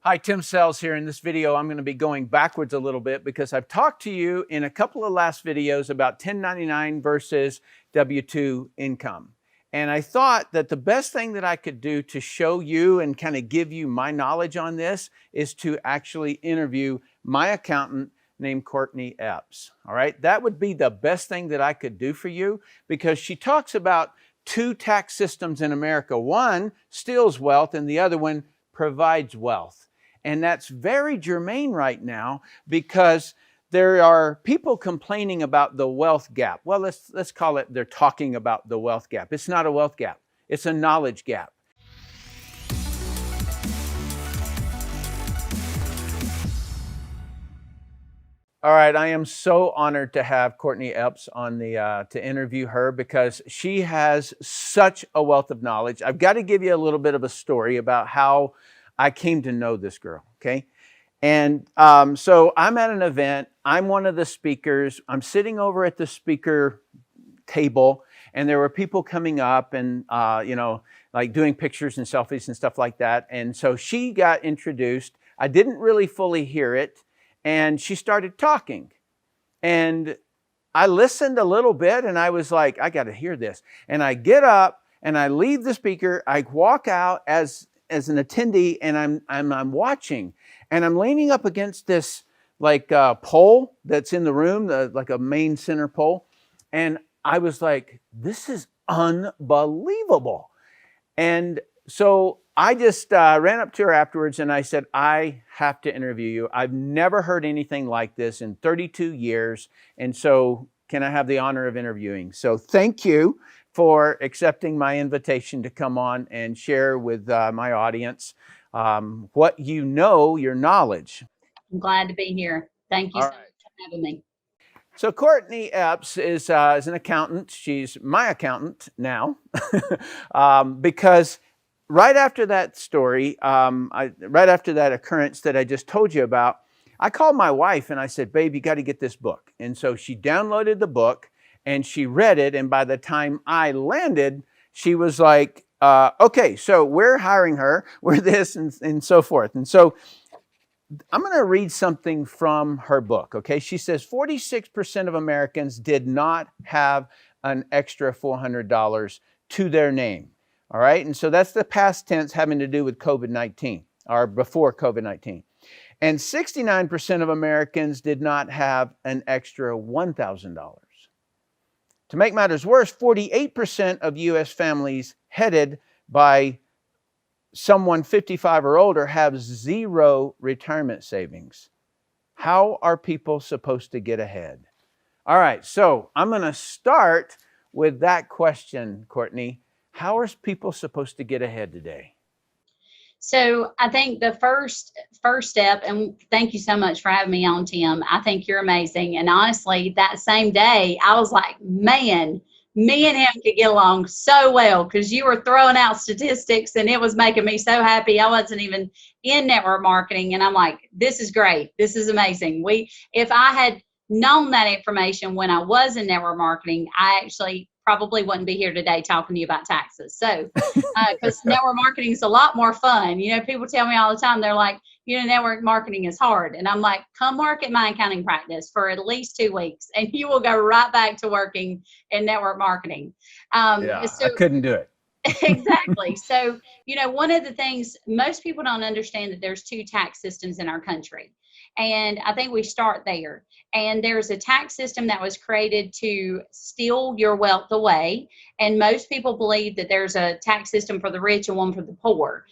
Hi, Tim Sells here. In this video, I'm going to be going backwards a little bit because I've talked to you in a couple of last videos about 1099 versus W-2 income. And I thought that the best thing that I could do to show you and kind of give you my knowledge on this is to actually interview my accountant named Courtney Epps. All right, that would be the best thing that I could do for you because she talks about two tax systems in America. One steals wealth and the other one provides wealth. And that's very germane right now because there are people complaining about the wealth gap. Well, let's call it, they're talking about the wealth gap. It's not a wealth gap. It's a knowledge gap. All right, I am so honored to have Courtney Epps on to interview her because she has such a wealth of knowledge. I've got to give you a little bit of a story about how I came to know this girl, okay? And so I'm at an event. I'm one of the speakers. I'm sitting over at the speaker table, and there were people coming up and, like doing pictures and selfies and stuff like that. And so she got introduced. I didn't really fully hear it. And she started talking. And I listened a little bit, and I was like, I got to hear this. And I get up, and I leave the speaker. I walk out as an attendee, and I'm watching, and I'm leaning up against this like pole that's in the room, like a main center pole, and I was like, this is unbelievable. And so I just ran up to her afterwards and I said, I have to interview you. I've never heard anything like this in 32 years. And so can I have the honor of interviewing? So thank you for accepting my invitation to come on and share with my audience what you know, your knowledge. I'm glad to be here. Thank you so much for having me. So Courtney Epps is an accountant. She's my accountant now because right after that story, right after that occurrence that I just told you about, I called my wife and I said, babe, you got to get this book. And so she downloaded the book and she read it. And by the time I landed, she was like, okay, so we're hiring her, we're this and so forth. And so I'm going to read something from her book, okay? She says 46% of Americans did not have an extra $400 to their name, all right? And so that's the past tense having to do with COVID-19 or before COVID-19. And 69% of Americans did not have an extra $1,000. To make matters worse, 48% of U.S. families headed by someone 55 or older have zero retirement savings. How are people supposed to get ahead? All right, so I'm going to start with that question, Courtney. How are people supposed to get ahead today? So I think the first step, and thank you so much for having me on, Tim. I think you're amazing. And honestly, that same day, I was like, man, me and him could get along so well because you were throwing out statistics and it was making me so happy. I wasn't even in network marketing. And I'm like, this is great. This is amazing. If I had known that information when I was in network marketing, I actually probably wouldn't be here today talking to you about taxes. So, because network marketing is a lot more fun. You know, people tell me all the time, they're like, you know, network marketing is hard. And I'm like, come work at my accounting practice for at least 2 weeks and you will go right back to working in network marketing. I couldn't do it. Exactly. So, you know, one of the things most people don't understand that there's two tax systems in our country. And I think we start there. And there's a tax system that was created to steal your wealth away. And most people believe that there's a tax system for the rich and one for the poor.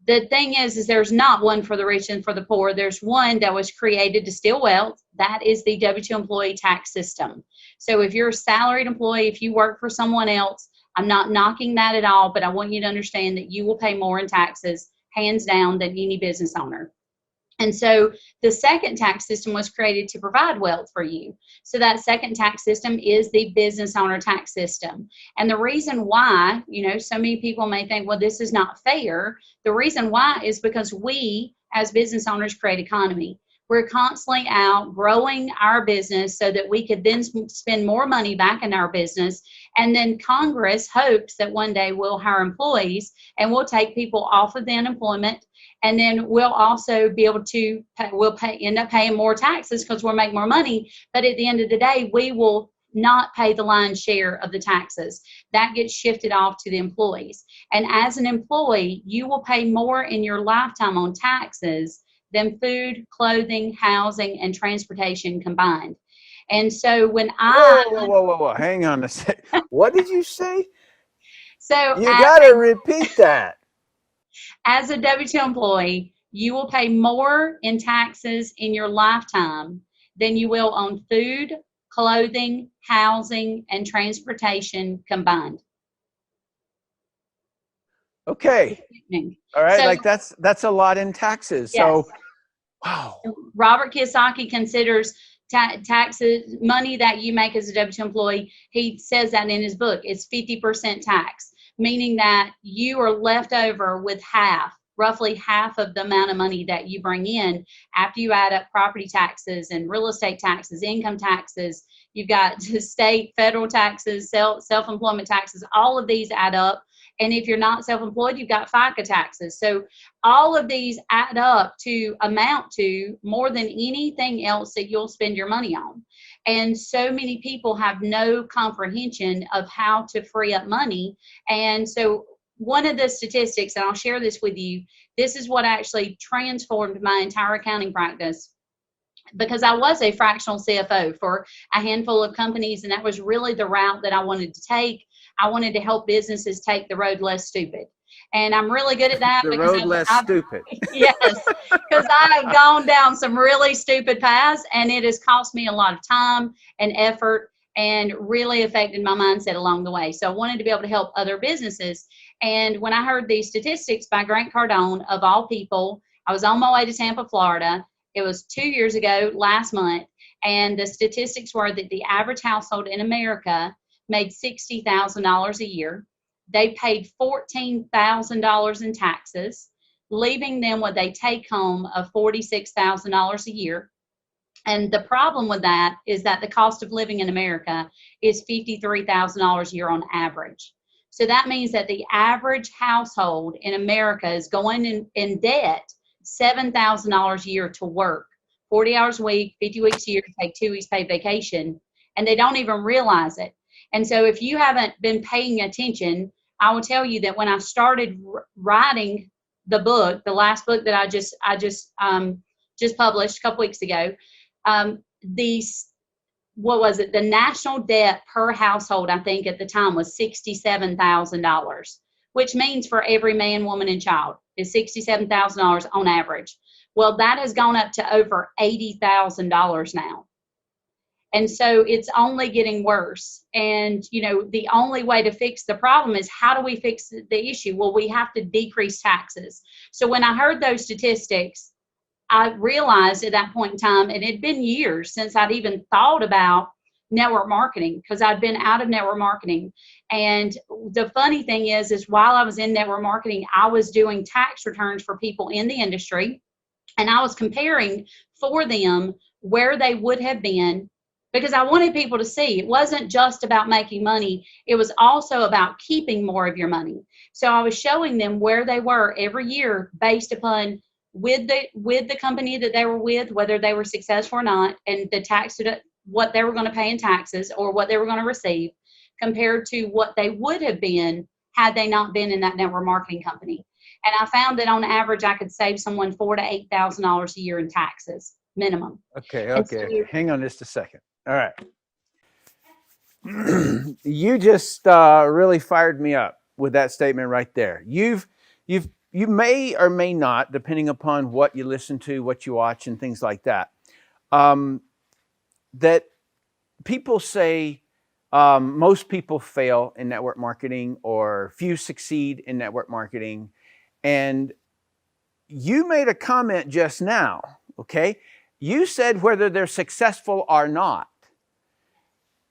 The thing is there's not one for the rich and for the poor. There's one that was created to steal wealth. That is the W-2 employee tax system. So if you're a salaried employee, if you work for someone else, I'm not knocking that at all, but I want you to understand that you will pay more in taxes, hands down, than any business owner. And so the second tax system was created to provide wealth for you. So that second tax system is the business owner tax system. And the reason why, you know, so many people may think, well, this is not fair. The reason why is because we, as business owners, create economy. We're constantly out growing our business so that we could then spend more money back in our business. And then Congress hopes that one day we'll hire employees and we'll take people off of the unemployment And then we'll also be able to end up paying more taxes because we'll make more money. But at the end of the day, we will not pay the lion's share of the taxes. That gets shifted off to the employees. And as an employee, you will pay more in your lifetime on taxes than food, clothing, housing, and transportation combined. And so when Whoa. Hang on a sec. What did you say? so You got to repeat that. as a W-2 employee, you will pay more in taxes in your lifetime than you will on food, clothing, housing, and transportation combined. Okay. All right. So, like that's a lot in taxes. yes. So, wow. Robert Kiyosaki considers taxes, money that you make as a W-2 employee. He says that in his book, it's 50% tax, meaning that you are left over with roughly half of the amount of money that you bring in after you add up property taxes and real estate taxes, income taxes. You've got state, federal taxes, self-employment taxes, all of these add up. And if you're not self-employed, you've got FICA taxes. So all of these add up to amount to more than anything else that you'll spend your money on. And so many people have no comprehension of how to free up money. And so one of the statistics, and I'll share this with you, this is what actually transformed my entire accounting practice, because I was a fractional CFO for a handful of companies, and that was really the route that I wanted to take. I wanted to help businesses take the road less stupid. And I'm really good at that. The road less stupid. Yes, because I have gone down some really stupid paths, and it has cost me a lot of time and effort and really affected my mindset along the way. So I wanted to be able to help other businesses. And when I heard these statistics by Grant Cardone, of all people, I was on my way to Tampa, Florida. It was 2 years ago, last month. And the statistics were that the average household in America made $60,000 a year. They paid $14,000 in taxes, leaving them with a take home of $46,000 a year. And the problem with that is that the cost of living in America is $53,000 a year on average. So that means that the average household in America is going in debt $7,000 a year to work, 40 hours a week, 50 weeks a year, take 2 weeks paid vacation, and they don't even realize it. And so if you haven't been paying attention, I will tell you that when I started writing the book, the last book that I just published a couple weeks ago, the national debt per household, I think at the time, was $67,000, which means for every man, woman, and child is $67,000 on average. Well, that has gone up to over $80,000 now. And so it's only getting worse. And, the only way to fix the problem is, how do we fix the issue? Well, we have to decrease taxes. So when I heard those statistics, I realized at that point in time, and it had been years since I'd even thought about network marketing, because I'd been out of network marketing. And the funny thing is while I was in network marketing, I was doing tax returns for people in the industry, and I was comparing for them where they would have been, because I wanted people to see it wasn't just about making money. It was also about keeping more of your money. So I was showing them where they were every year based upon with the company that they were with, whether they were successful or not, and the tax, what they were going to pay in taxes or what they were going to receive, compared to what they would have been had they not been in that network marketing company. And I found that on average, I could save someone $4,000 to $8,000 a year in taxes minimum. Okay. So, hang on just a second. All right. You just really fired me up with that statement right there. You may or may not, depending upon what you listen to, what you watch, and things like that, that people say most people fail in network marketing, or few succeed in network marketing. And you made a comment just now, okay? You said whether they're successful or not.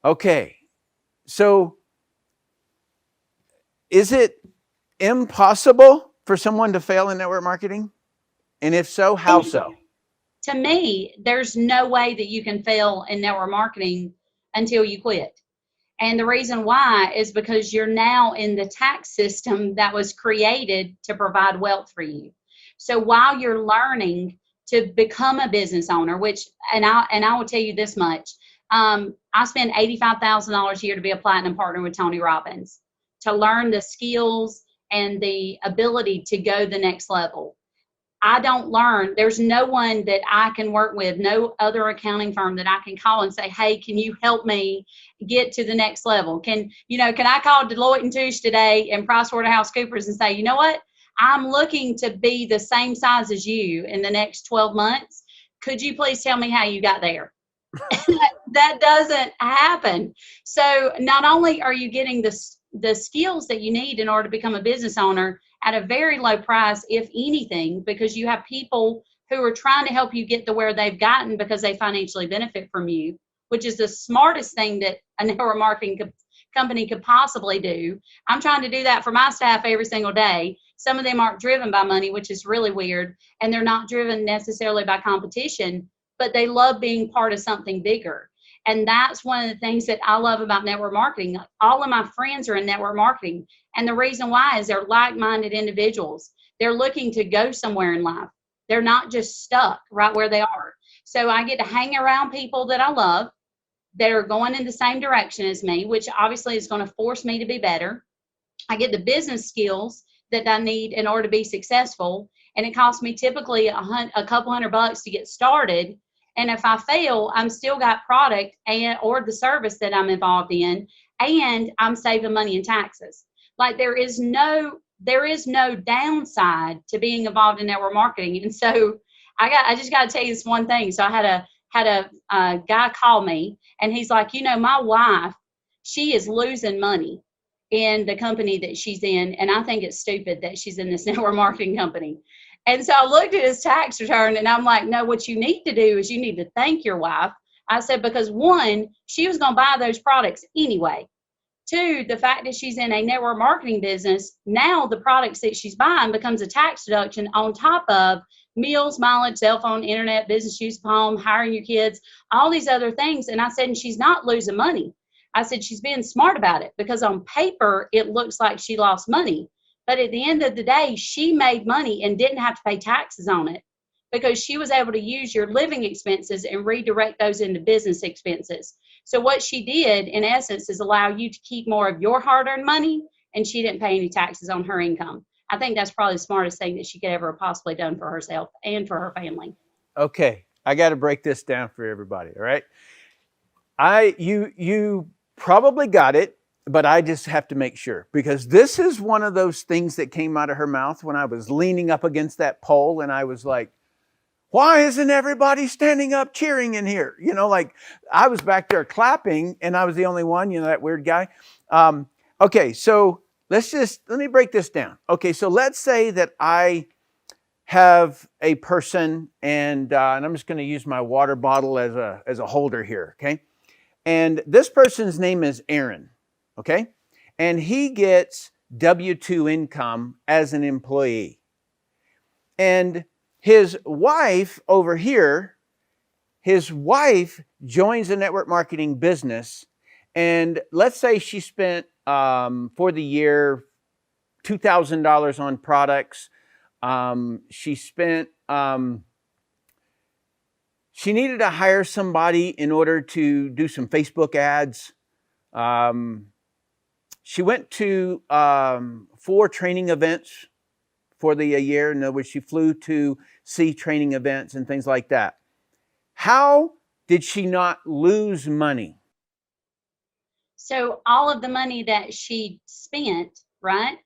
Okay, so is it impossible for someone to fail in network marketing? And if so, how so? To me, there's no way that you can fail in network marketing until you quit. And the reason why is because you're now in the tax system that was created to provide wealth for you. So while you're learning to become a business owner, and I will tell you this much, I spend $85,000 a year to be a platinum partner with Tony Robbins, to learn the skills and the ability to go the next level. I don't learn. There's no one that I can work with, no other accounting firm that I can call and say, hey, can you help me get to the next level? Can I call Deloitte & Touche today and PricewaterhouseCoopers and say, you know what? I'm looking to be the same size as you in the next 12 months. Could you please tell me how you got there? That doesn't happen. So not only are you getting the skills that you need in order to become a business owner at a very low price, if anything, because you have people who are trying to help you get to where they've gotten because they financially benefit from you, which is the smartest thing that a network marketing company could possibly do. I'm trying to do that for my staff every single day. Some of them aren't driven by money, which is really weird, and they're not driven necessarily by competition, but they love being part of something bigger. And that's one of the things that I love about network marketing. All of my friends are in network marketing. And the reason why is they're like-minded individuals. They're looking to go somewhere in life. They're not just stuck right where they are. So I get to hang around people that I love, that are going in the same direction as me, which obviously is going to force me to be better. I get the business skills that I need in order to be successful. And it costs me typically a couple $100 to get started. And if I fail, I'm still got product or the service that I'm involved in, and I'm saving money in taxes. Like there is no downside to being involved in network marketing. And so I just got to tell you this one thing. So I had a guy call me, and he's like, my wife, she is losing money in the company that she's in, and I think it's stupid that she's in this network marketing company. And so I looked at his tax return, and I'm like, no, what you need to do is you need to thank your wife. I said, because one, she was going to buy those products anyway. Two, the fact that she's in a network marketing business, now the products that she's buying becomes a tax deduction on top of meals, mileage, cell phone, internet, business use of home, hiring your kids, all these other things. And I said, and she's not losing money. I said, she's being smart about it, because on paper, it looks like she lost money. But at the end of the day, she made money and didn't have to pay taxes on it, because she was able to use your living expenses and redirect those into business expenses. So what she did, in essence, is allow you to keep more of your hard-earned money, and she didn't pay any taxes on her income. I think that's probably the smartest thing that she could ever possibly done for herself and for her family. Okay, I got to break this down for everybody, all right? You probably got it, but I just have to make sure, because this is one of those things that came out of her mouth when I was leaning up against that pole, and I was like, why isn't everybody standing up cheering in here? Like I was back there clapping and I was the only one, that weird guy. Okay, so let me break this down. Okay, so let's say that I have a person, and I'm just going to use my water bottle as a holder here, okay? And this person's name is Aaron, okay? And he gets W-2 income as an employee. And his wife over here, his wife joins a network marketing business, and let's say she spent for the year $2,000 on products. She needed to hire somebody in order to do some Facebook ads. She went to 4 training events for the year. In other words, she flew to see training events and things like that. How did she not lose money? So all of the money that she spent, right?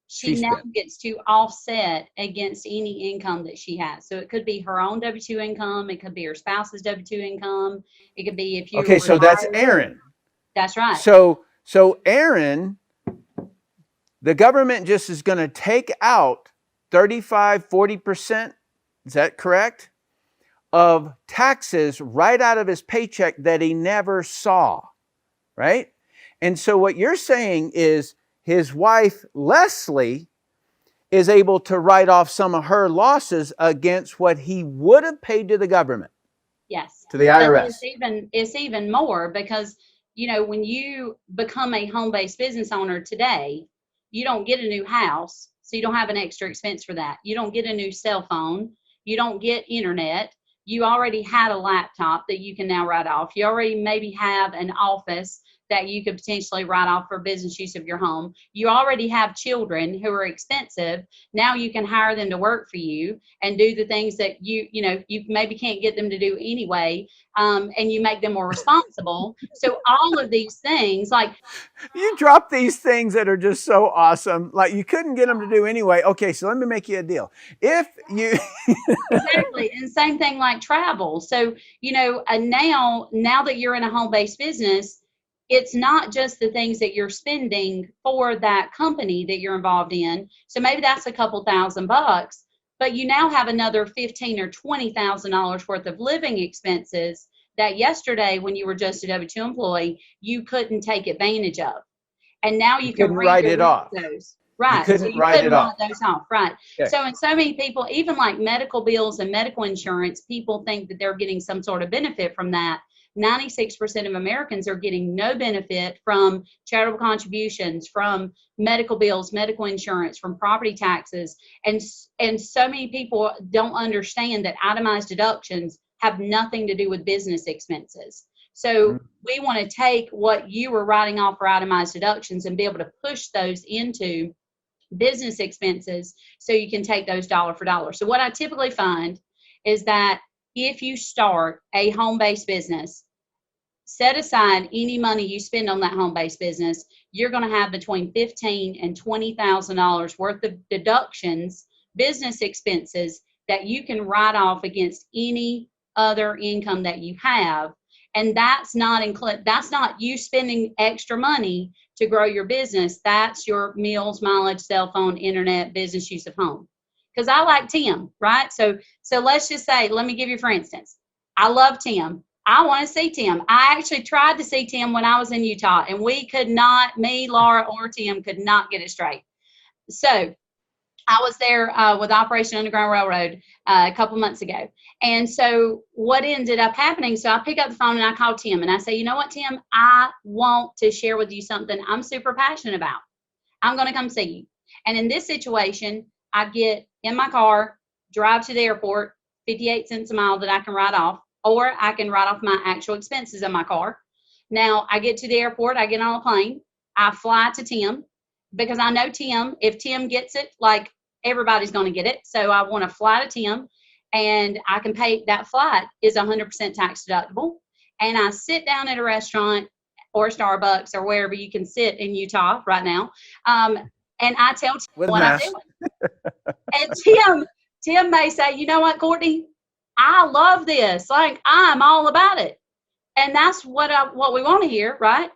She now gets to offset against any income that she has. So it could be her own W-2 income. It could be her spouse's W-2 income. It could be if you Okay, so that's Aaron. That's right. So Aaron, the government just is going to take out 35, 40%, is that correct, of taxes right out of his paycheck that he never saw, right? And so what you're saying is his wife, Leslie, is able to write off some of her losses against what he would have paid to the government. Yes. To the IRS. It's even more, because, when you become a home-based business owner today, you don't get a new house So you don't have an extra expense for that. You don't get a new cell phone. You don't get internet. You already had a laptop that you can now write off. You already maybe have an office that you could potentially write off for business use of your home. You already have children who are expensive. Now you can hire them to work for you and do the things that you maybe can't get them to do anyway, and you make them more responsible. So all of these things, like, You drop these things that are just so awesome. Like you couldn't get them to do anyway. Okay, so let me make you a deal. If you exactly. And same thing like travel. So, now that you're in a home-based business, it's not just the things that you're spending for that company that you're involved in. So maybe that's a couple $1,000, but you now have another $15,000 or $20,000 worth of living expenses that yesterday, when you were just a W-2 employee, you couldn't take advantage of. And now you can couldn't write it off. those. You Right. So couldn't you write couldn't it write off. those off. Right. Okay. So, and so many people, even like medical bills and medical insurance, people think that they're getting some sort of benefit from that. 96% of Americans are getting no benefit from charitable contributions, from medical bills, medical insurance, from property taxes. And so many people don't understand that itemized deductions have nothing to do with business expenses. So we want to take what you were writing off for itemized deductions and be able to push those into business expenses so you can take those dollar for dollar. So what I typically find is that if you start a home-based business, set aside any money you spend on that home-based business, you're going to have between $15,000 and $20,000 worth of deductions, business expenses that you can write off against any other income that you have. And that's not you spending extra money to grow your business. That's your meals, mileage, cell phone, internet, business use of home. Because I like Tim, right? So let's just say, let me give you for instance, I love Tim. I want to see Tim. I actually tried to see Tim when I was in Utah, and we could not, me, Laura, or Tim could not get it straight. So I was there with Operation Underground Railroad a couple months ago. And so what ended up happening, so I pick up the phone and I call Tim and I say, you know what, Tim, I want to share with you something I'm super passionate about. I'm going to come see you. And in this situation, I get in my car, drive to the airport, 58 cents a mile that I can write off, or I can write off my actual expenses in my car. Now I get to the airport, I get on a plane, I fly to Tim because I know Tim, if Tim gets it, like everybody's going to get it. So I want to fly to Tim and I can pay, that flight is 100% tax deductible. And I sit down at a restaurant or Starbucks or wherever you can sit in Utah right now. And I tell Tim what I'm doing. And Tim may say, you know what, Courtney, I love this. Like, I'm all about it. And that's what we want to hear, right?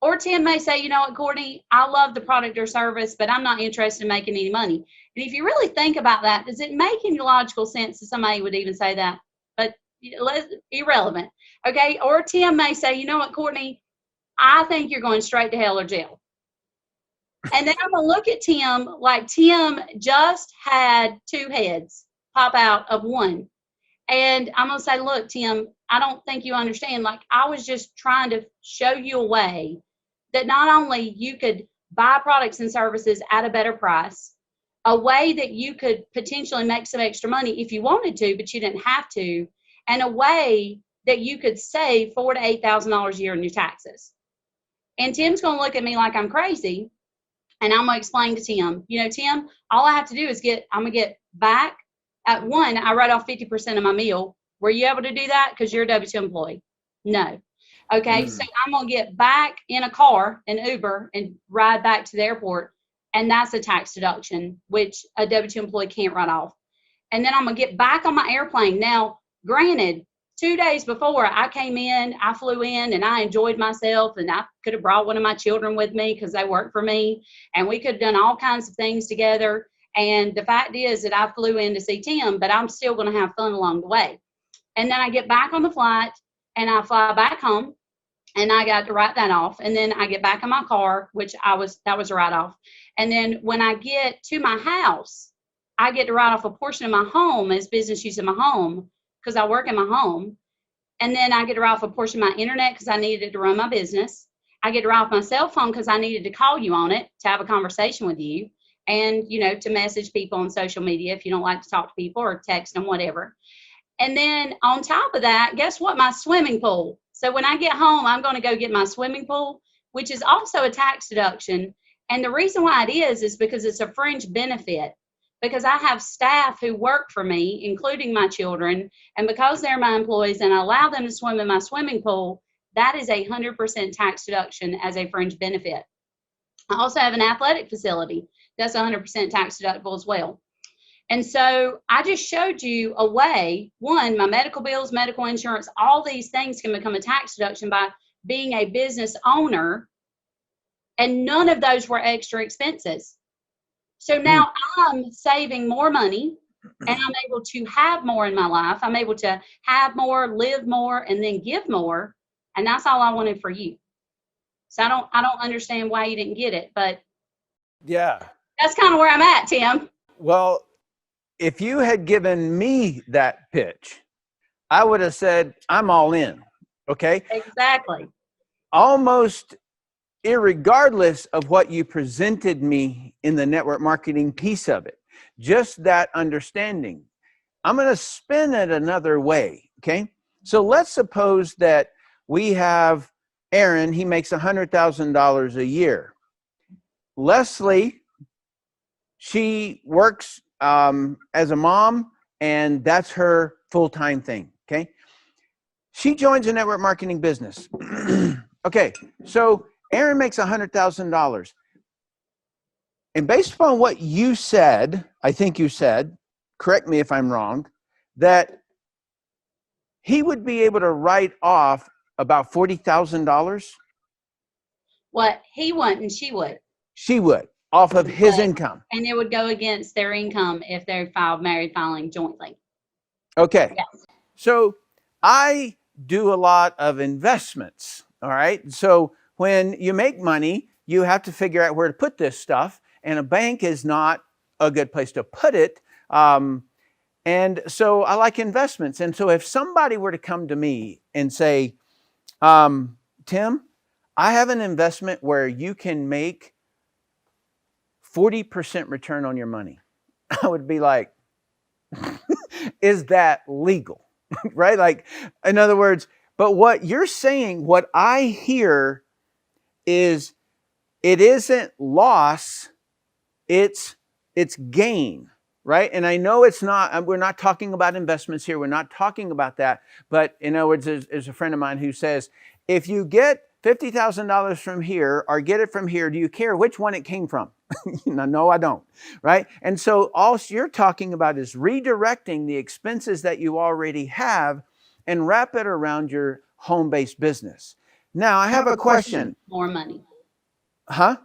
Or Tim may say, you know what, Courtney, I love the product or service, but I'm not interested in making any money. And if you really think about that, does it make any logical sense that somebody would even say that? But irrelevant. Okay. Or Tim may say, you know what, Courtney, I think you're going straight to hell or jail. And then I'm going to look at Tim like Tim just had two heads pop out of one. And I'm going to say, look, Tim, I don't think you understand. Like, I was just trying to show you a way that not only you could buy products and services at a better price, a way that you could potentially make some extra money if you wanted to, but you didn't have to, and a way that you could save $4,000 to $8,000 a year in your taxes. And Tim's going to look at me like I'm crazy. And I'm going to explain to Tim, you know, Tim, all I have to do is I'm going to get back. At one, I write off 50% of my meal. Were you able to do that? Because you're a W-2 employee. No. Okay, so I'm going to get back in a car, an Uber, and ride back to the airport. And that's a tax deduction, which a W-2 employee can't write off. And then I'm going to get back on my airplane. Now, granted, 2 days before I came in, I flew in and I enjoyed myself, and I could have brought one of my children with me because they work for me, and we could have done all kinds of things together. And the fact is that I flew in to see Tim, but I'm still going to have fun along the way. And then I get back on the flight and I fly back home, and I got to write that off. And then I get back in my car, which that was a write off. And then when I get to my house, I get to write off a portion of my home as business use of my home because I work in my home. And then I get to write off a portion of my internet because I needed it to run my business. I get to write off my cell phone because I needed to call you on it to have a conversation with you. and, to message people on social media if you don't like to talk to people, or text them, whatever. And then on top of that, guess what? My swimming pool. So when I get home, I'm going to go get my swimming pool, which is also a tax deduction. And the reason why it is because it's a fringe benefit. Because I have staff who work for me, including my children, and because they're my employees and I allow them to swim in my swimming pool, that is 100% tax deduction as a fringe benefit. I also have an athletic facility that's 100% tax deductible as well. And so I just showed you a way, one, my medical bills, medical insurance, all these things can become a tax deduction by being a business owner, and none of those were extra expenses. So now I'm saving more money, and I'm able to have more in my life. I'm able to have more, live more, and then give more. And that's all I wanted for you. So I don't understand why you didn't get it, but Yeah. that's kind of where I'm at, Tim. Well, if you had given me that pitch, I would have said, I'm all in. Okay. Exactly. Almost irregardless of what you presented me in the network marketing piece of it, just that understanding. I'm going to spin it another way. Okay. So let's suppose that we have Aaron, he makes $100,000 a year. Leslie, she works as a mom, and that's her full-time thing. Okay. She joins a network marketing business. Okay. So Aaron makes $100,000. And based upon what you said, I think you said, correct me if I'm wrong, that he would be able to write off about $40,000. What he would and she would. She would, off of his income. And it would go against their income if they're married filing jointly. Okay. Yes. So I do a lot of investments. All right. So when you make money, you have to figure out where to put this stuff. And a bank is not a good place to put it. And so I like investments. And so if somebody were to come to me and say, Tim, I have an investment where you can make 40% return on your money, I would be like, is that legal? Right? Like, in other words, but what you're saying, what I hear is it isn't loss, it's gain, right? And I know it's not, we're not talking about investments here. We're not talking about that. But in other words, there's a friend of mine who says, if you get $50,000 from here or get it from here, do you care which one it came from? No, I don't, right? And so all you're talking about is redirecting the expenses that you already have and wrap it around your home-based business. Now, I have a question. More money. Huh?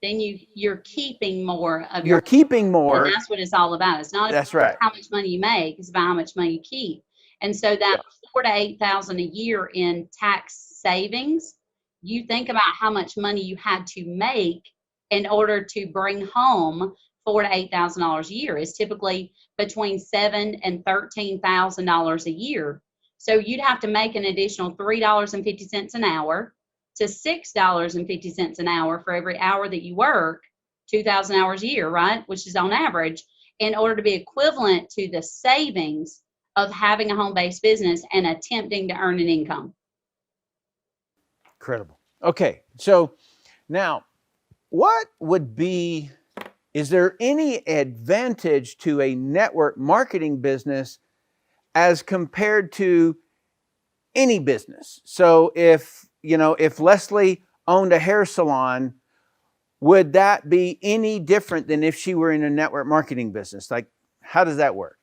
Then you're keeping more of You're keeping more. And that's what it's all about. It's not That's right. How much money you make, it's about how much money you keep. And so that $4,000 to $8,000 a year in tax savings, you think about how much money you had to make in order to bring home $4,000 to $8,000 a year. Is typically between $7,000 and $13,000 a year. So you'd have to make an additional $3.50 an hour to $6.50 an hour for every hour that you work, 2,000 hours a year, right? Which is on average, in order to be equivalent to the savings of having a home-based business and attempting to earn an income. Incredible. Okay, so now what would be, is there any advantage to a network marketing business as compared to any business? So if Leslie owned a hair salon, would that be any different than if she were in a network marketing business? Like, how does that work?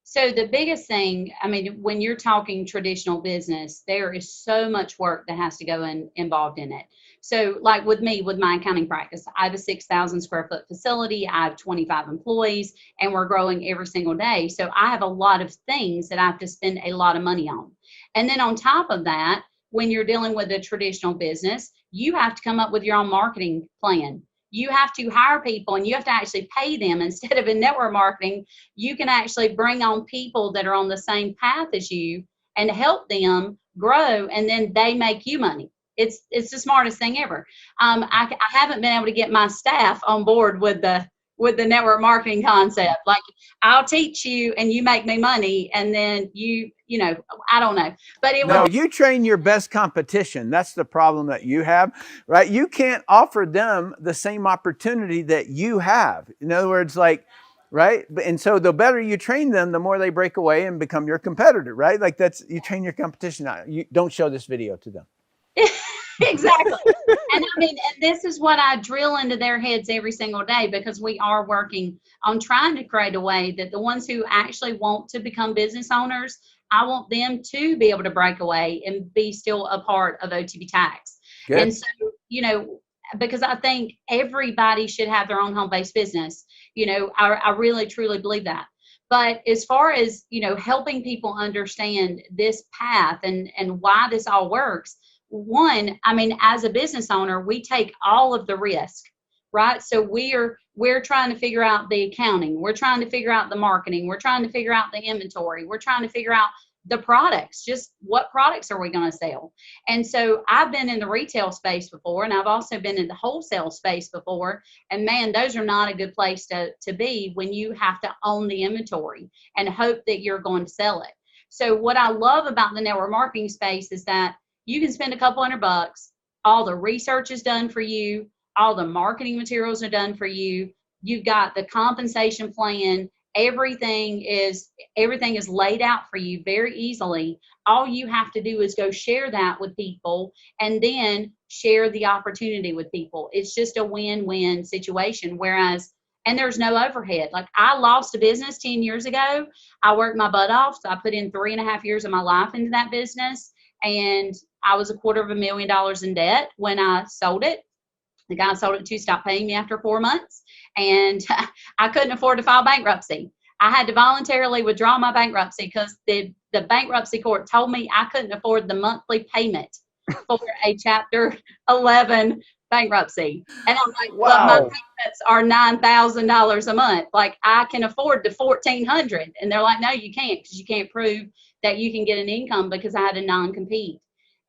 So the biggest thing, I mean, when you're talking traditional business, there is so much work that has to go involved in it. So like with me, with my accounting practice, I have a 6,000 square foot facility. I have 25 employees and we're growing every single day. So I have a lot of things that I have to spend a lot of money on. And then on top of that, when you're dealing with a traditional business, you have to come up with your own marketing plan. You have to hire people and you have to actually pay them. Instead of in network marketing, you can actually bring on people that are on the same path as you and help them grow, and then they make you money. It's the smartest thing ever. I haven't been able to get my staff on board with the with the network marketing concept. Like, I'll teach you and you make me money, and then I don't know. But it No, was you train your best competition. That's the problem that you have, right? You can't offer them the same opportunity that you have. In other words, like, right? And so the better you train them, the more they break away and become your competitor, right? Like that's, you train your competition. You don't show this video to them. exactly. And I mean, and this is what I drill into their heads every single day, because we are working on trying to create a way that the ones who actually want to become business owners, I want them to be able to break away and be still a part of OTB Tax. And Good. so, because I think everybody should have their own home-based business. I really, truly believe that. But as far as, helping people understand this path and why this all works, one, I mean, as a business owner, we take all of the risk, right? So we're trying to figure out the accounting, we're trying to figure out the marketing, we're trying to figure out the inventory, we're trying to figure out the products, just what products are we going to sell. And so I've been in the retail space before, and I've also been in the wholesale space before, and man, those are not a good place to be when you have to own the inventory and hope that you're going to sell it. So what I love about the network marketing space is that you can spend a couple $100. All the research is done for you. All the marketing materials are done for you. You've got the compensation plan. Everything is laid out for you very easily. All you have to do is go share that with people and then share the opportunity with people. It's just a win-win situation. Whereas, and there's no overhead. Like, I lost a business 10 years ago. I worked my butt off. So I put in 3.5 years of my life into that business. And I was $250,000 in debt when I sold it. The guy I sold it to stopped paying me after 4 months, and I couldn't afford to file bankruptcy. I had to voluntarily withdraw my bankruptcy because the bankruptcy court told me I couldn't afford the monthly payment for a Chapter 11 bankruptcy. And I'm like, but my Wow. payments are $9,000 a month. Like, I can afford the $1,400. And they're like, no, you can't, because you can't prove that you can get an income, because I had a non-compete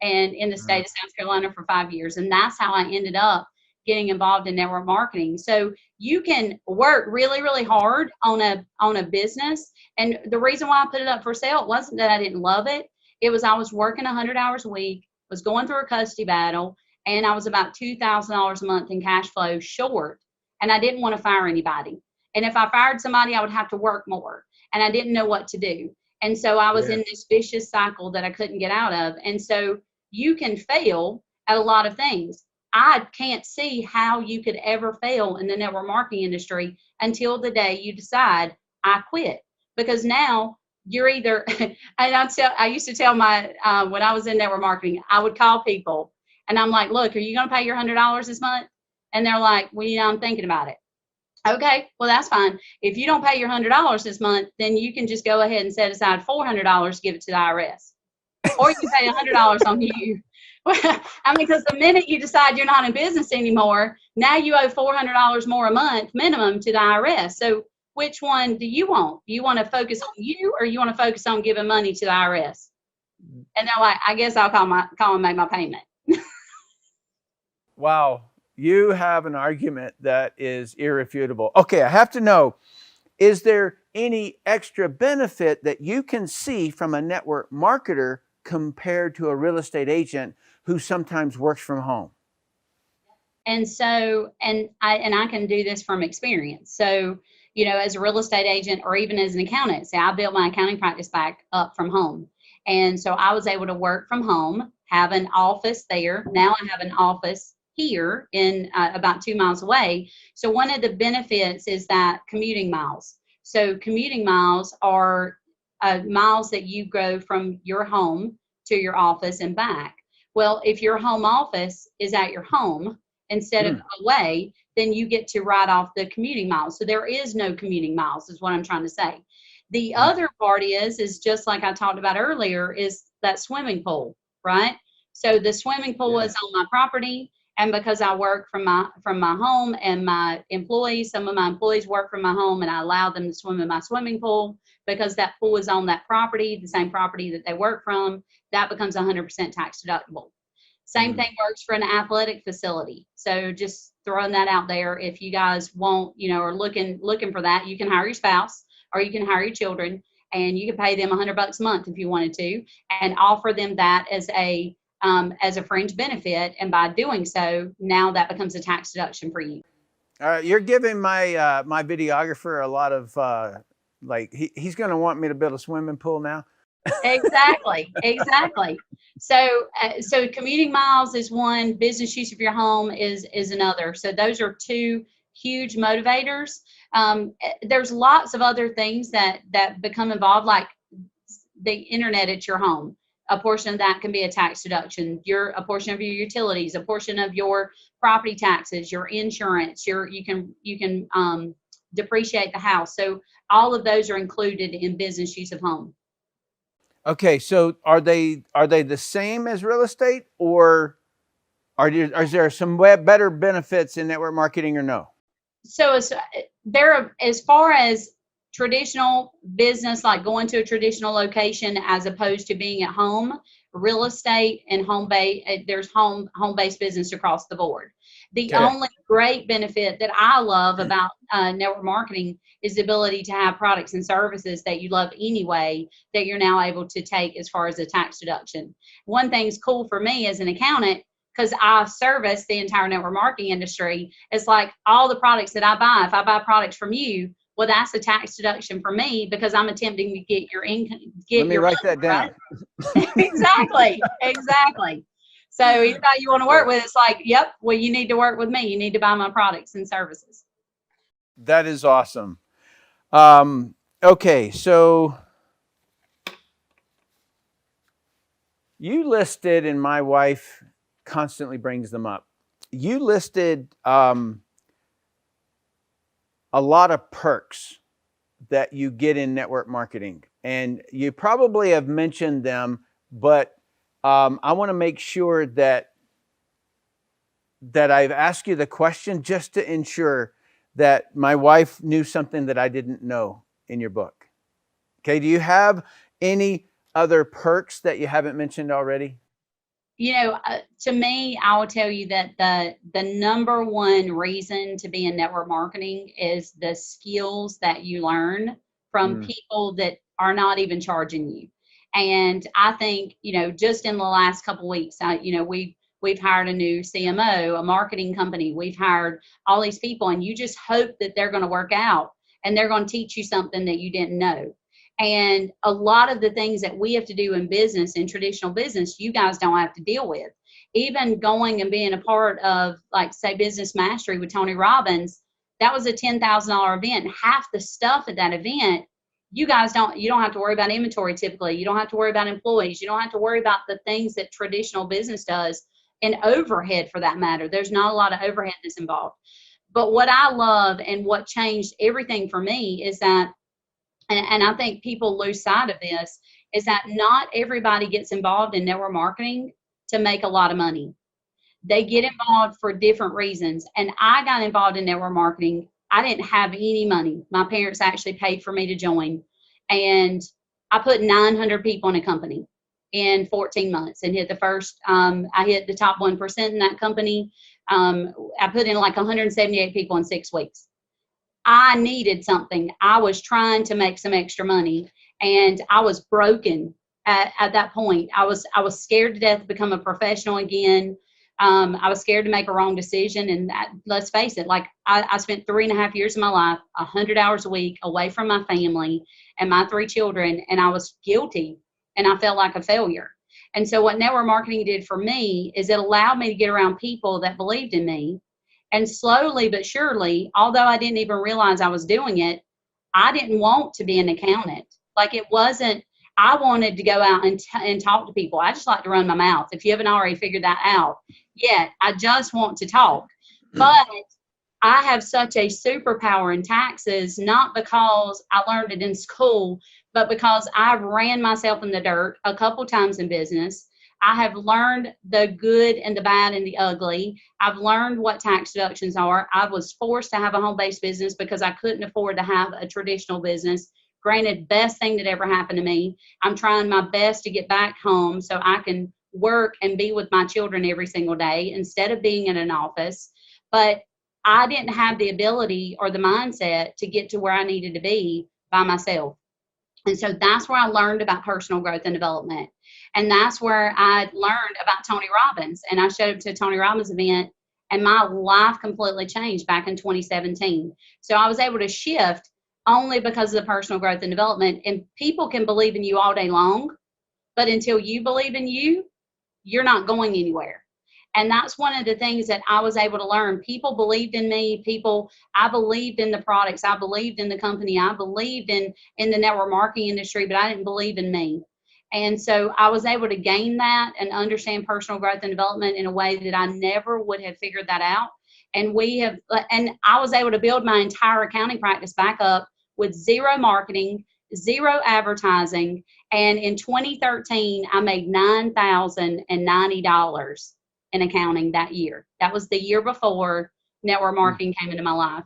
and in the state of South Carolina for 5 years. And that's how I ended up getting involved in network marketing. So you can work really, really hard on a business. And the reason why I put it up for sale, it wasn't that I didn't love it. It was I was working 100 hours a week, was going through a custody battle, and I was about $2,000 a month in cash flow short. And I didn't want to fire anybody. And if I fired somebody, I would have to work more. And I didn't know what to do. And so I was in this vicious cycle that I couldn't get out of. And so you can fail at a lot of things. I can't see how you could ever fail in the network marketing industry until the day you decide, I quit. Because now you're either, and I used to tell my, when I was in network marketing, I would call people and I'm like, look, are you going to pay your $100 this month? And they're like, well, I'm thinking about it. Okay, well, that's fine. If you don't pay your $100 this month, then you can just go ahead and set aside $400 to give it to the IRS. Or you can pay $100 on you. I mean, because the minute you decide you're not in business anymore, now you owe $400 more a month minimum to the IRS. So which one do you want? Do you want to focus on you, or you want to focus on giving money to the IRS? And they're like, I guess I'll call and make my payment. Wow. You have an argument that is irrefutable. Okay, I have to know, is there any extra benefit that you can see from a network marketer compared to a real estate agent who sometimes works from home? And so, and I can do this from experience. So, as a real estate agent or even as an accountant, say I built my accounting practice back up from home. And so I was able to work from home, have an office there. Now I have an office here in about 2 miles away. So one of the benefits is that commuting miles. So commuting miles are miles that you go from your home to your office and back. Well, if your home office is at your home instead of away, then you get to write off the commuting miles. So there is no commuting miles, is what I'm trying to say. The other part is just like I talked about earlier, is that swimming pool, right? So the swimming pool is on my property. And because I work from my home, and my employees, some of my employees work from my home, and I allow them to swim in my swimming pool because that pool is on that property, the same property that they work from, that becomes 100% tax deductible. Same thing works for an athletic facility. So just throwing that out there. If you guys want, are looking for that, you can hire your spouse or you can hire your children, and you can pay them $100 a month if you wanted to, and offer them that as a fringe benefit. And by doing so, now that becomes a tax deduction for you. All right, you're giving my my videographer a lot of like he's going to want me to build a swimming pool now. Exactly, exactly. So commuting miles is one, business use of your home is another. So those are two huge motivators. There's lots of other things that become involved, like the internet at your home. A portion of that can be a tax deduction. A portion of your utilities, a portion of your property taxes, your insurance. You can depreciate the house. So all of those are included in business use of home. Okay, so are they the same as real estate, or is there some better benefits in network marketing, or no? So as far as traditional business, like going to a traditional location as opposed to being at home, real estate and there's home-based business across the board. The only great benefit that I love about network marketing is the ability to have products and services that you love anyway that you're now able to take as far as a tax deduction. One thing's cool for me as an accountant, because I service the entire network marketing industry. It's like all the products that I buy, if I buy products from you, well, that's a tax deduction for me because I'm attempting to get your income. Let me write that down. Right? Exactly. So anybody you want to work with, it's like, yep, well, you need to work with me. You need to buy my products and services. That is awesome. Okay, so you listed, and my wife constantly brings them up. You listed a lot of perks that you get in network marketing, and you probably have mentioned them, but I want to make sure that I've asked you the question just to ensure that my wife knew something that I didn't know in your book. Okay, do you have any other perks that you haven't mentioned already? To me, I will tell you that the number one reason to be in network marketing is the skills that you learn from people that are not even charging you. And I think, just in the last couple of weeks, we've hired a new CMO, a marketing company. We've hired all these people, and you just hope that they're going to work out and they're going to teach you something that you didn't know. And a lot of the things that we have to do in business, in traditional business, you guys don't have to deal with. Even going and being a part of, like, say, Business Mastery with Tony Robbins, that was a $10,000 event. Half the stuff at that event, you don't have to worry about inventory typically. You don't have to worry about employees. You don't have to worry about the things that traditional business does, and overhead for that matter. There's not a lot of overhead that's involved. But what I love and what changed everything for me is that, and I think people lose sight of this, is that not everybody gets involved in network marketing to make a lot of money. They get involved for different reasons. And I got involved in network marketing. I didn't have any money. My parents actually paid for me to join. And I put 900 people in a company in 14 months and hit I hit the top 1% in that company. I put in like 178 people in 6 weeks. I needed something. I was trying to make some extra money, and I was broken at that point. I was scared to death to become a professional again. I was scared to make a wrong decision. And let's face it, like I spent 3.5 years of my life, 100 hours a week away from my family and my 3 children. And I was guilty, and I felt like a failure. And so what network marketing did for me is it allowed me to get around people that believed in me. And slowly but surely, although I didn't even realize I was doing it, I didn't want to be an accountant. Like, it wasn't, I wanted to go out and talk to people. I just like to run my mouth. If you haven't already figured that out yet, I just want to talk. But I have such a superpower in taxes, not because I learned it in school, but because I've ran myself in the dirt a couple times in business. I have learned the good and the bad and the ugly. I've learned what tax deductions are. I was forced to have a home-based business because I couldn't afford to have a traditional business. Granted, best thing that ever happened to me. I'm trying my best to get back home so I can work and be with my children every single day instead of being in an office. But I didn't have the ability or the mindset to get to where I needed to be by myself. And so that's where I learned about personal growth and development. And that's where I learned about Tony Robbins. And I showed up to a Tony Robbins event, and my life completely changed back in 2017. So I was able to shift only because of the personal growth and development. And people can believe in you all day long, but until you believe in you, you're not going anywhere. And that's one of the things that I was able to learn. People believed in me. I believed in the products. I believed in the company. I believed in the network marketing industry, but I didn't believe in me. And so I was able to gain that and understand personal growth and development in a way that I never would have figured that out. And I was able to build my entire accounting practice back up with zero marketing, zero advertising. And in 2013, I made $9,090 in accounting that year. That was the year before network marketing came into my life.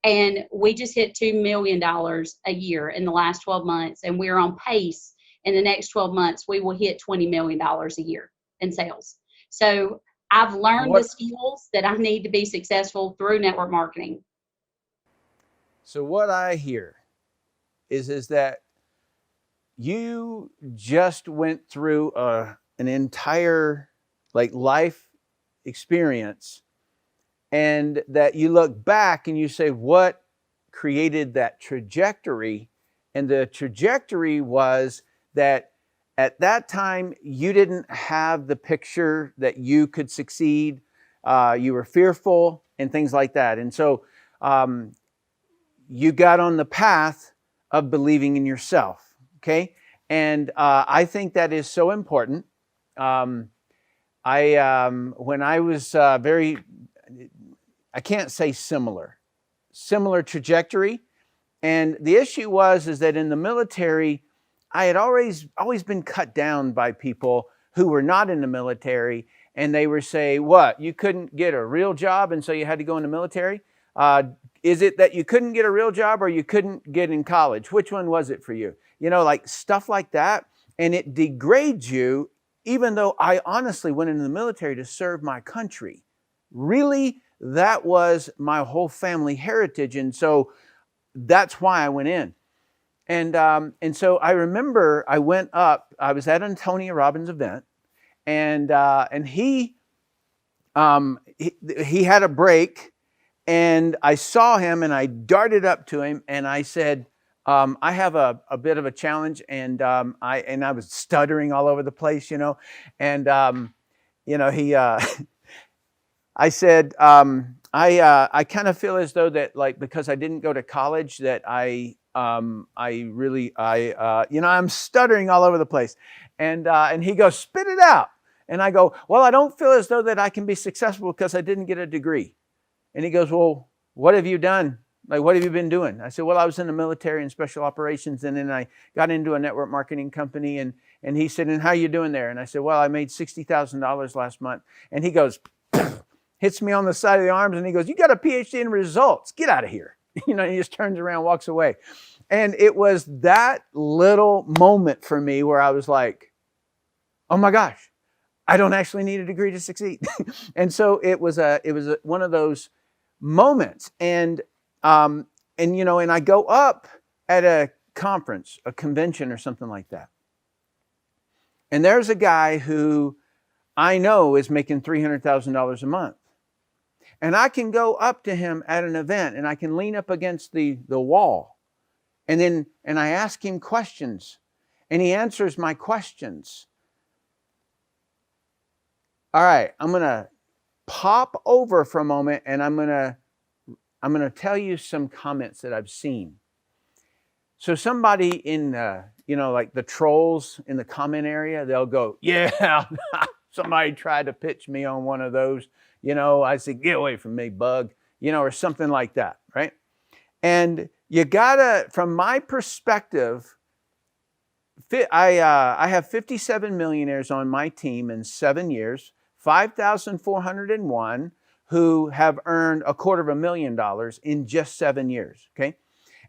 And we just hit $2 million a year in the last 12 months. And we're on pace in the next 12 months. We will hit $20 million a year in sales. So I've learned the skills that I need to be successful through network marketing. So what I hear is that you just went through an entire life experience, and that you look back and you say, what created that trajectory? And the trajectory was that at that time you didn't have the picture that you could succeed. You were fearful and things like that. And so you got on the path of believing in yourself. Okay. And I think that is so important. When I was I can't say similar trajectory. And the issue is that in the military, I had always been cut down by people who were not in the military. And they would say, what, you couldn't get a real job and so you had to go in the military? Is it that you couldn't get a real job or you couldn't get in college? Which one was it for you? Stuff like that. And it degrades you, even though I honestly went into the military to serve my country. Really, that was my whole family heritage. And so that's why I went in. And so I remember I went up, I was at a Tony Robbins event, and he had a break, and I saw him and I darted up to him and I said, I have a bit of a challenge, and I was stuttering all over the place, and he I said, I kind of feel as though that because I didn't go to college that I'm stuttering all over the place, and he goes, spit it out. And I go, well, I don't feel as though that I can be successful because I didn't get a degree. And he goes, well, what have you done? What have you been doing? I said, well, I was in the military and special operations, and then I got into a network marketing company. And he said, and how are you doing there? And I said, well, I made $60,000 last month. And he goes, hits me on the side of the arms, and he goes, you got a PhD in results. Get out of here. He just turns around, walks away. And it was that little moment for me where I was like, oh my gosh, I don't actually need a degree to succeed. And so it was one of those moments. And I go up at a conference, a convention or something like that. And there's a guy who I know is making $300,000 a month. And I can go up to him at an event and I can lean up against the wall. And I ask him questions and he answers my questions. All right, I'm going to pop over for a moment and I'm going to tell you some comments that I've seen. So somebody in, like the trolls in the comment area, they'll go, yeah, somebody tried to pitch me on one of those. I said, get away from me, bug, or something like that, right? And you gotta, from my perspective, I have 57 millionaires on my team in 7 years, 5,401 who have earned $250,000 in just 7 years, okay?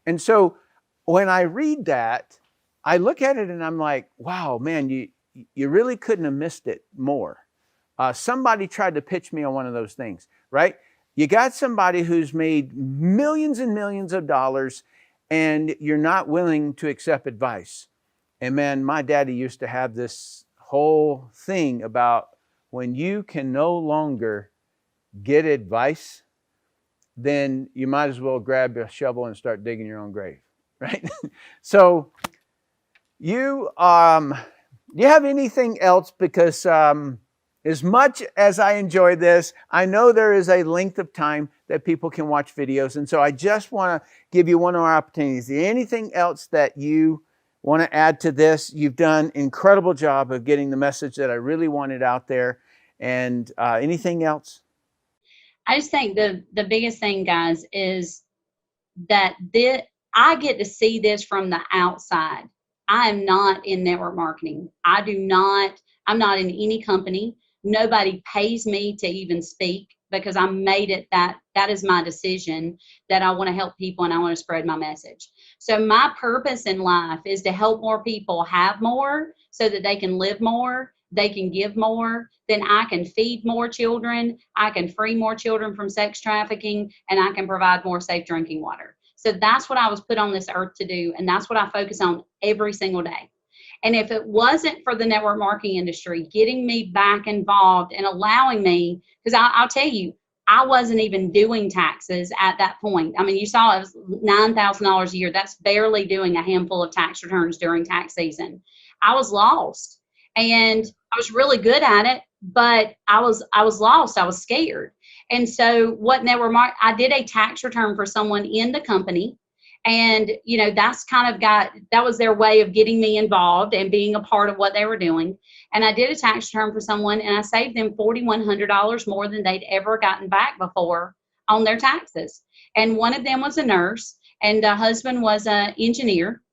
And so when I read that, I look at it and I'm like, wow, man, you really couldn't have missed it more. Somebody tried to pitch me on one of those things, right? You got somebody who's made millions and millions of dollars, and you're not willing to accept advice. And man, my daddy used to have this whole thing about when you can no longer get advice, then you might as well grab a shovel and start digging your own grave, right? So you have anything else? Because as much as I enjoy this, I know there is a length of time that people can watch videos. And so I just want to give you one more opportunity. Is there anything else that you want to add to this? You've done an incredible job of getting the message that I really wanted out there. And anything else? I just think the biggest thing, guys, is that I get to see this from the outside. I am not in network marketing. I'm not in any company. Nobody pays me to even speak because I made it that is my decision, that I want to help people and I want to spread my message. So my purpose in life is to help more people have more so that they can live more, they can give more, then I can feed more children, I can free more children from sex trafficking, and I can provide more safe drinking water. So that's what I was put on this earth to do, and that's what I focus on every single day. And if it wasn't for the network marketing industry getting me back involved and allowing me, because I'll tell you, I wasn't even doing taxes at that point. I mean, you saw it was $9,000 a year. That's barely doing a handful of tax returns during tax season. I was lost, and I was really good at it, but I was lost. I was scared. And so I did a tax return for someone in the company. And, that was their way of getting me involved and being a part of what they were doing. And I did a tax return for someone, and I saved them $4,100 more than they'd ever gotten back before on their taxes. And one of them was a nurse, and the husband was an engineer.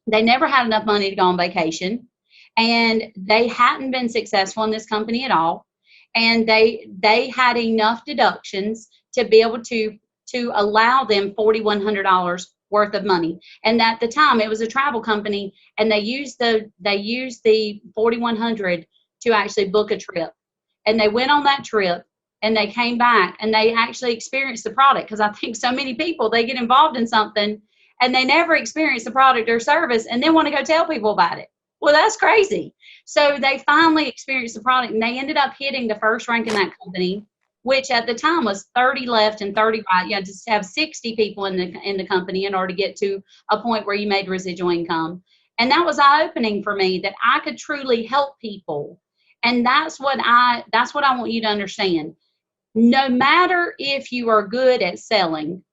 They never had enough money to go on vacation, and they hadn't been successful in this company at all. And they had enough deductions to be able to allow them $4,100 worth of money. And at the time, it was a travel company, and they used the $4,100 to actually book a trip. And they went on that trip, and they came back, and they actually experienced the product. Because I think so many people, they get involved in something, and they never experience the product or service, and then want to go tell people about it. Well, that's crazy. So they finally experienced the product, and they ended up hitting the first rank in that company, which at the time was 30 left and 30 right. You had to have 60 people in the company in order to get to a point where you made residual income. And that was eye-opening for me, that I could truly help people. And that's what I want you to understand. No matter if you are good at selling,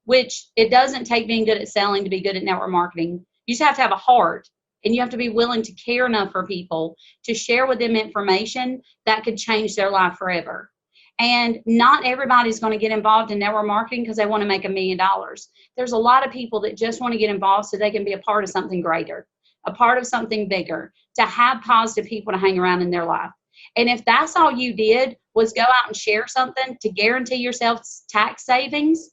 which it doesn't take being good at selling to be good at network marketing. You just have to have a heart, and you have to be willing to care enough for people to share with them information that could change their life forever. And not everybody's going to get involved in network marketing because they want to make $1 million. There's a lot of people that just want to get involved so they can be a part of something greater, a part of something bigger, to have positive people to hang around in their life. And if that's all you did was go out and share something to guarantee yourself tax savings,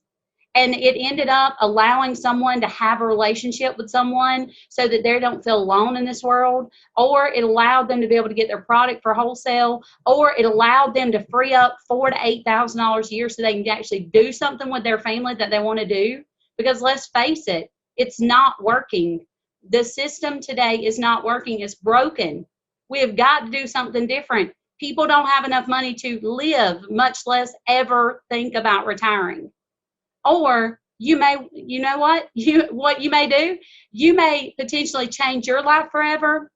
and it ended up allowing someone to have a relationship with someone so that they don't feel alone in this world, or it allowed them to be able to get their product for wholesale, or it allowed them to free up $4,000 to $8,000 a year so they can actually do something with their family that they want to do. Because let's face it, it's not working. The system today is not working. It's broken. We have got to do something different. People don't have enough money to live, much less ever think about retiring. Or you may, what you may do, you may potentially change your life forever,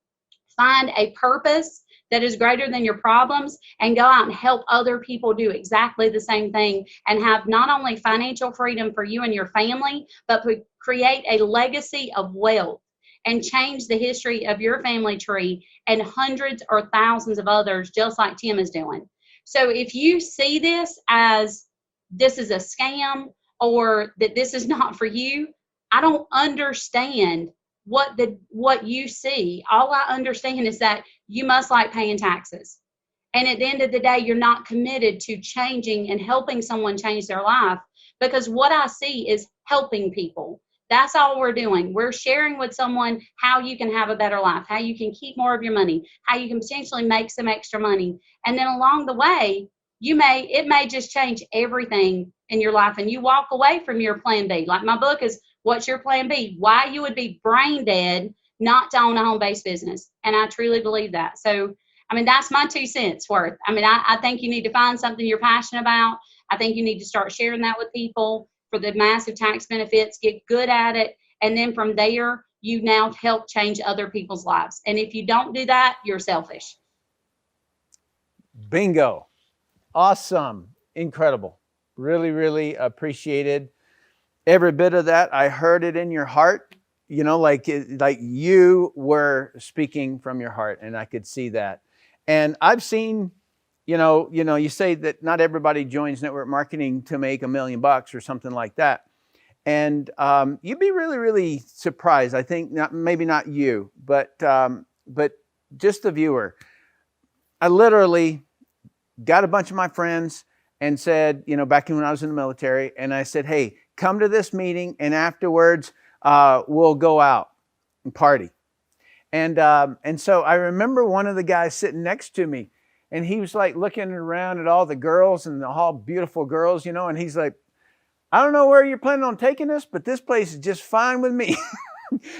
find a purpose that is greater than your problems, and go out and help other people do exactly the same thing, and have not only financial freedom for you and your family, but create a legacy of wealth and change the history of your family tree and hundreds or thousands of others, just like Tim is doing. So if you see this as this is a scam, or that this is not for you, I don't understand what you see. All I understand is that you must like paying taxes. And at the end of the day, you're not committed to changing and helping someone change their life, because what I see is helping people. That's all we're doing. We're sharing with someone how you can have a better life, how you can keep more of your money, how you can potentially make some extra money. And then along the way, it may just change everything in your life and you walk away from your plan B. Like my book is What's Your Plan B? Why you would be brain dead not to own a home-based business. And I truly believe that. So, I mean, that's my 2 cents worth. I mean, I think you need to find something you're passionate about. I think you need to start sharing that with people for the massive tax benefits, get good at it. And then from there, you now help change other people's lives. And if you don't do that, you're selfish. Bingo. Awesome. Incredible. Really, really appreciated every bit of that. I heard it in your heart, you know, like you were speaking from your heart, and I could see that. And I've seen, you say that not everybody joins network marketing to make $1 million or something like that. And you'd be really, really surprised. I think maybe not you, but just the viewer. I literally got a bunch of my friends and said, back when I was in the military, and I said, hey, come to this meeting, and afterwards we'll go out and party. And so I remember one of the guys sitting next to me, and he was like looking around at all the girls and all beautiful girls, and he's like, I don't know where you're planning on taking us, but this place is just fine with me.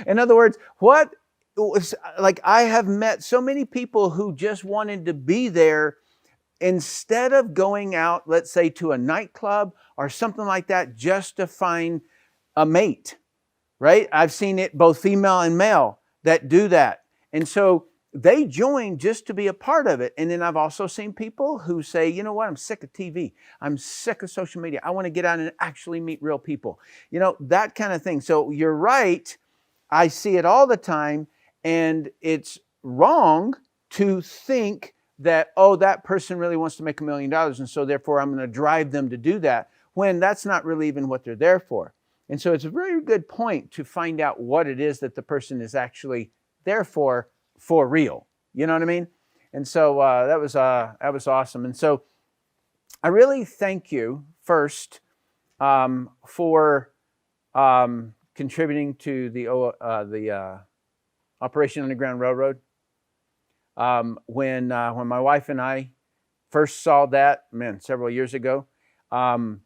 In other words, what was like, I have met so many people who just wanted to be there instead of going out, let's say, to a nightclub or something like that, just to find a mate, right? I've seen it both female and male that do that. And so they join just to be a part of it. And then I've also seen people who say, you know what, I'm sick of TV. I'm sick of social media. I want to get out and actually meet real people. That kind of thing. So you're right. I see it all the time. And it's wrong to think that, oh, that person really wants to make $1 million. And so therefore I'm going to drive them to do that, when that's not really even what they're there for. And so it's a very good point to find out what it is that the person is actually there for real. You know what I mean? And so that was awesome. And so I really thank you first for contributing to the Operation Underground Railroad. When my wife and I first saw that, several years ago, Tim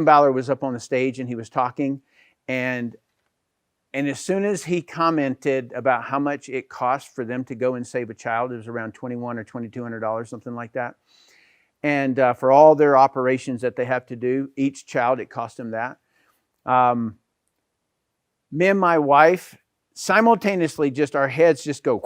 Ballard was up on the stage and he was talking, and as soon as he commented about how much it cost for them to go and save a child, it was around $2,100 or $2,200, something like that. And for all their operations that they have to do, each child, it cost them that. Me and my wife simultaneously, just our heads just go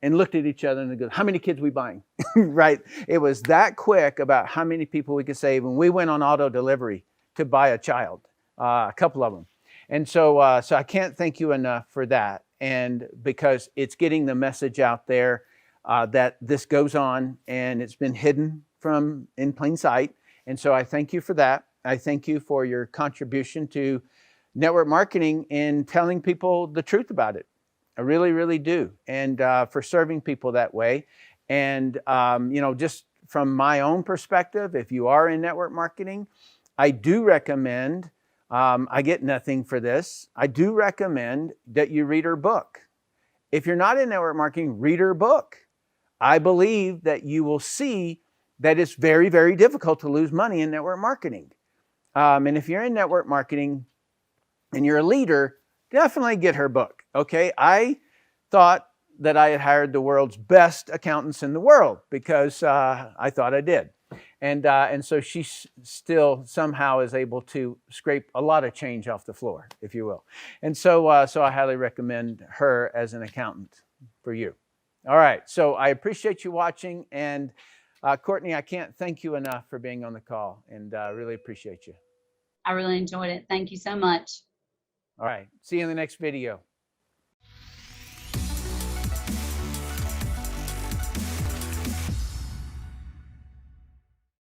and looked at each other and go, how many kids are we buying? Right? It was that quick about how many people we could save. And we went on auto delivery to buy a child, a couple of them. And so I can't thank you enough for that. And because it's getting the message out there that this goes on, and it's been hidden from in plain sight. And so I thank you for that. I thank you for your contribution to network marketing and telling people the truth about it. I really, really do. And for serving people that way. And, just from my own perspective, if you are in network marketing, I do recommend, I get nothing for this, I do recommend that you read her book. If you're not in network marketing, read her book. I believe that you will see that it's very, very difficult to lose money in network marketing. And if you're in network marketing and you're a leader, definitely get her book. Okay. I thought that I had hired the world's best accountants in the world because I thought I did. And so she still somehow is able to scrape a lot of change off the floor, if you will. And so I highly recommend her as an accountant for you. All right. So I appreciate you watching. And Courtney, I can't thank you enough for being on the call, and really appreciate you. I really enjoyed it. Thank you so much. All right. See you in the next video.